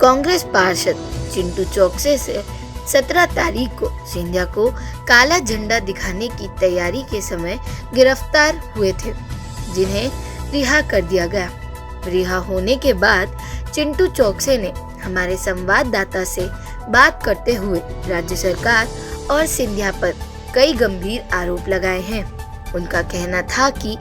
कांग्रेस पार्षद चिंटू चौकसे से 17 तारीख को सिंधिया को काला झंडा दिखाने की तैयारी के समय गिरफ्तार हुए थे, जिन्हें रिहा कर दिया गया। रिहा होने के बाद चिंटू चौकसे ने हमारे संवाददाता से बात करते हुए राज्य सरकार और सिंधिया पर कई गंभीर आरोप लगाए हैं। उनका कहना था कि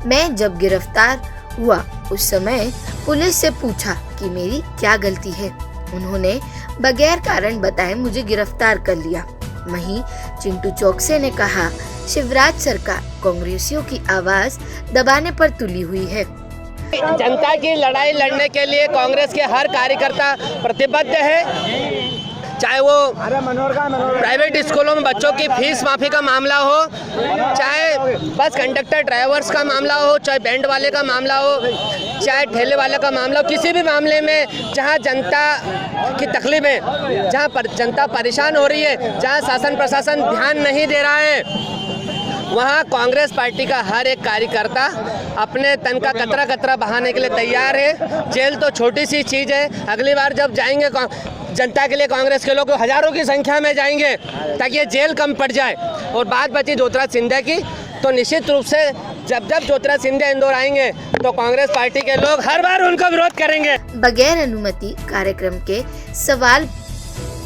मैं जब गिरफ्तार हुआ उस समय पुलिस से पूछा कि मेरी क्या गलती है। उन्होंने बगैर कारण बताए मुझे गिरफ्तार कर लिया। वहीं चिंटू चौकसे ने कहा, शिवराज सरकार कांग्रेसियों की आवाज दबाने पर तुली हुई है। जनता की लड़ाई लड़ने के लिए कांग्रेस के हर कार्यकर्ता प्रतिबद्ध है, चाहे वो प्राइवेट स्कूलों में बच्चों की फीस माफी का मामला हो, चाहे बस कंडक्टर ड्राइवर्स का मामला हो, चाहे बैंड वाले का मामला हो, चाहे ठेले वाले का मामला हो, किसी भी मामले में जहां जनता की तकलीफ है, जहां जनता परेशान हो रही है, जहां शासन प्रशासन ध्यान नहीं दे रहा है, वहाँ कांग्रेस पार्टी का हर एक कार्यकर्ता अपने तन का कतरा कतरा बहाने के लिए तैयार है। जेल तो छोटी सी चीज़ है। अगली बार जब जाएंगे जनता के लिए कांग्रेस के लोग हजारों की संख्या में जाएंगे ताकि ये जेल कम पड़ जाए। और बात बची ज्योतिराज सिंधिया की, तो निश्चित रूप से जब ज्योतिराज सिंधिया इंदौर आएंगे तो कांग्रेस पार्टी के लोग हर बार उनका विरोध करेंगे। बगैर अनुमति कार्यक्रम के सवाल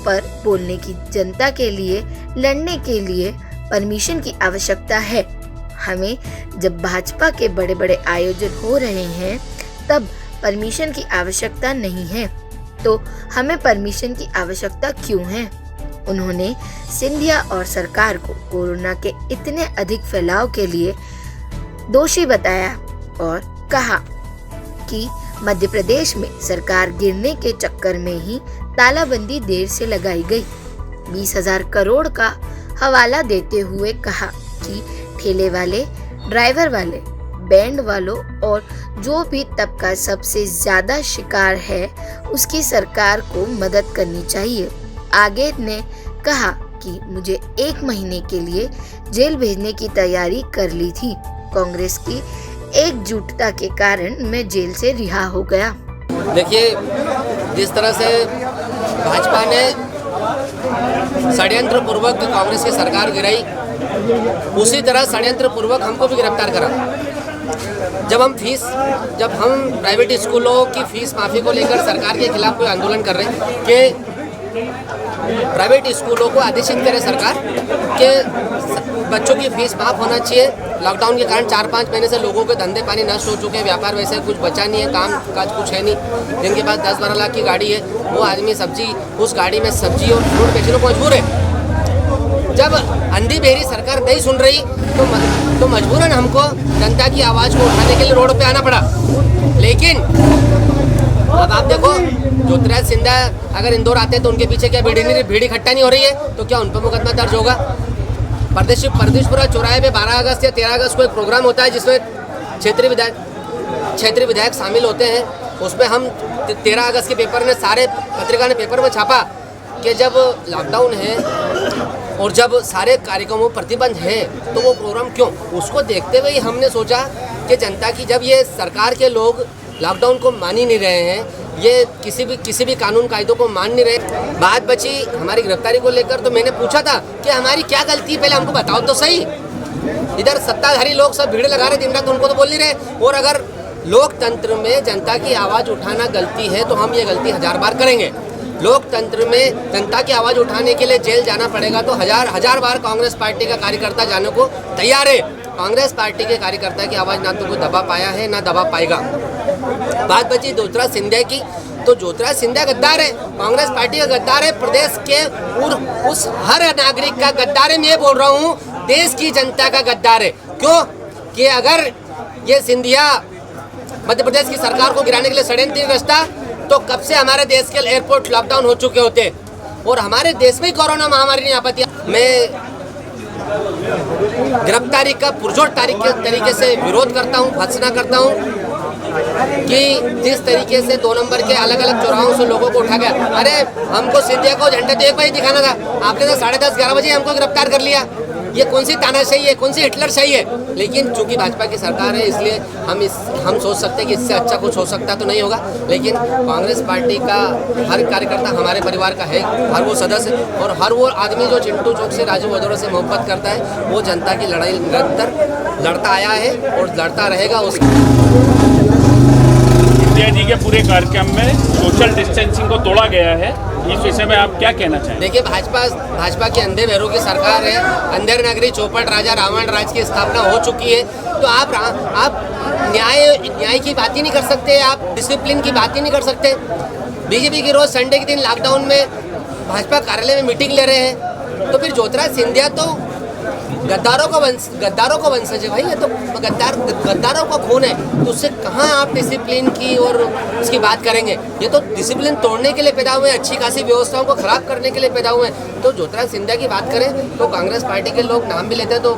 पर बोलने की जनता के लिए लड़ने के लिए परमिशन की आवश्यकता है। हमें जब भाजपा के बड़े बड़े आयोजन हो रहे हैं तब परमिशन की आवश्यकता नहीं है, तो हमें परमिशन की आवश्यकता क्यों है? उन्होंने सिंधिया और सरकार को कोरोना के इतने अधिक फैलाव के लिए दोषी बताया और कहा कि मध्य प्रदेश में सरकार गिरने के चक्कर में ही तालाबंदी देर से लगाई गई। 20,000 करोड़ का हवाला देते हुए कहा कि ठेले वाले, ड्राइवर वाले, बैंड वालों और जो भी तबका सबसे ज्यादा शिकार है उसकी सरकार को मदद करनी चाहिए। आगे ने कहा कि मुझे 1 महीने के लिए जेल भेजने की तैयारी कर ली थी। कांग्रेस की एकजुटता के कारण मैं जेल से रिहा हो गया। देखिए, जिस तरह से भाजपा ने षड्यंत्र पूर्वक कांग्रेस की सरकार गिराई, उसी तरह षड्यंत्र पूर्वक हमको भी गिरफ्तार करा। जब हम प्राइवेट स्कूलों की फीस माफी को लेकर सरकार के खिलाफ कोई आंदोलन कर रहे हैं कि प्राइवेट स्कूलों को आदेशित करे सरकार के बच्चों की फीस माफ होना चाहिए। लॉकडाउन के कारण 4-5 महीने से लोगों के धंधे पानी नष्ट हो चुके हैं, व्यापार वैसे कुछ बचा नहीं है, काम काज कुछ है नहीं। जिनके पास 10-12 लाख की गाड़ी है वो आदमी उस गाड़ी में सब्जी और फ्रूट बेचने को मजबूर है। जब अंधी बहरी सरकार नहीं सुन रही तो मजबूरन हमको जनता की आवाज़ को उठाने के लिए रोड पे आना पड़ा। लेकिन अब आप देखो, ज्योतिराज सिंधिया अगर इंदौर आते हैं तो उनके पीछे क्या भीड़ इकट्ठा नहीं हो रही है, तो क्या उन पर मुकदमा दर्ज होगा? परदेशपुरा चौराहे पे 12 अगस्त या 13 अगस्त को एक प्रोग्राम होता है जिसमें क्षेत्रीय विधायक शामिल होते हैं। उसमें हम 13 अगस्त के पेपर ने सारे पत्रिका ने पेपर में छापा कि जब लॉकडाउन है और जब सारे कार्यक्रमों पर प्रतिबंध है तो वो प्रोग्राम क्यों? उसको देखते हुए हमने सोचा कि जनता की, जब ये सरकार के लोग लॉकडाउन को मान ही नहीं रहे हैं, ये किसी भी कानून कायदों को मान नहीं रहे। बात बची हमारी गिरफ्तारी को लेकर, तो मैंने पूछा था कि हमारी क्या गलती, पहले हमको बताओ तो सही। इधर सत्ताधारी लोग सब भीड़ लगा रहे दिन रात, उनको तो बोल नहीं रहे। और अगर लोकतंत्र में जनता की आवाज़ उठाना गलती है तो हम ये गलती 1000 बार करेंगे। लोकतंत्र में जनता की आवाज़ उठाने के लिए जेल जाना पड़ेगा तो हजार बार कांग्रेस पार्टी का कार्यकर्ता जाने को तैयार है। कांग्रेस पार्टी के कार्यकर्ता की आवाज़ ना तो कोई दबा पाया है ना दबा पाएगा। बात बची ज्योतिराज सिंधिया की, तो ज्योतिराज सिंधिया गद्दार है, कांग्रेस पार्टी का गद्दार है, प्रदेश के उस हर नागरिक का गद्दार है। मैं ये बोल रहा हूँ, देश की जनता का गद्दार है। क्यों कि अगर ये सिंधिया मध्य प्रदेश की सरकार को गिराने के लिए षड्यंत्र रचता तो कब से हमारे देश के एयरपोर्ट लॉकडाउन हो चुके होते और हमारे देश में कोरोना महामारी नहीं आ पाती। मैं गिरफ्तारी का पुरजोर तरीके से विरोध करता हूँ, भत्सना करता हूँ कि जिस तरीके से 2 नंबर के अलग अलग चौराहों से लोगों को उठा गया। अरे हमको सिंधिया को झंडा तो 1 बजे दिखाना था, आपने तो 10:30-11 बजे हमको गिरफ्तार कर लिया। ये कौन सी तानाशाही है, कौन सी हिटलरशाही है। लेकिन चूंकि भाजपा की सरकार है इसलिए हम सोच सकते हैं कि इससे अच्छा कुछ हो सकता तो नहीं होगा। लेकिन कांग्रेस पार्टी का हर कार्यकर्ता हमारे परिवार का है, हर वो सदस्य और हर वो आदमी जो चिंटू चौक से राजू वधोरा से मोहब्बत करता है वो जनता की लड़ाई निरंतर लड़ता आया है और लड़ता रहेगा। सिंधिया जी के पूरे कार्यक्रम में सोशल डिस्टेंसिंग को तोड़ा गया है, इस विषय में आप क्या कहना चाहेंगे? देखिए, भाजपा की अंधे बहरों की सरकार है। अंधेर नगरी चौपट राजा रावण राज की स्थापना हो चुकी है। तो आप न्याय की बात ही नहीं कर सकते, आप डिसिप्लिन की बात ही नहीं कर सकते। बीजेपी की रोज संडे के दिन लॉकडाउन में भाजपा कार्यालय में मीटिंग ले रहे हैं। तो फिर ज्योतिराज सिंधिया तो गद्दारों का वंशज है भाई, ये तो गद्दारों का खून है। तो उससे कहाँ आप डिसिप्लिन की और उसकी बात करेंगे? ये तो डिसिप्लिन तोड़ने के लिए पैदा हुए हैं, अच्छी खासी व्यवस्थाओं को खराब करने के लिए पैदा हुए हैं। तो ज्योतिराज सिंधिया की बात करें तो कांग्रेस पार्टी के लोग नाम भी लेते हैं तो